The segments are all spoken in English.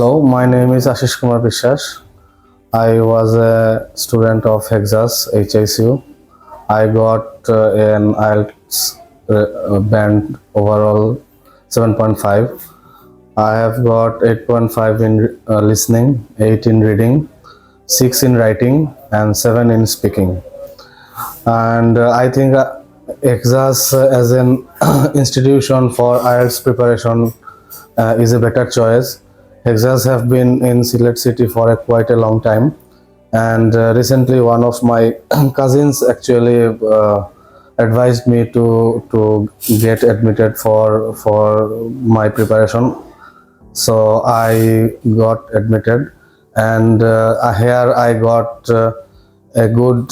Hello, my name is Ashish Kumar Biswas. I was a student of Hexas HICU. I got an IELTS band overall 7.5. I have got 8.5 in listening, 8 in reading, 6 in writing, and 7 in speaking. And I think Hexas as an institution for IELTS preparation is a better choice. Hexas have been in Sylhet city for quite a long time, and recently one of my cousins actually advised me to get admitted for my preparation. So I got admitted, and here I got a good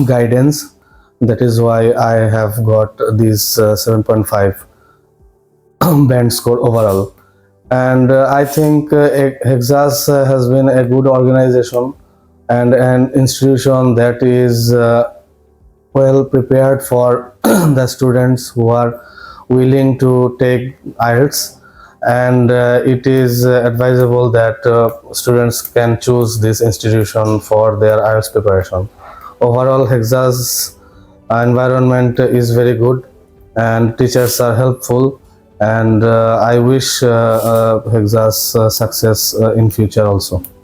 guidance. That is why I have got this 7.5 band score overall. And I think Hexas has been a good organization and an institution that is well prepared for the students who are willing to take IELTS, and it is advisable that students can choose this institution for their IELTS preparation. Overall, Hexas environment is very good and teachers are helpful, and I wish Hexas success in future also.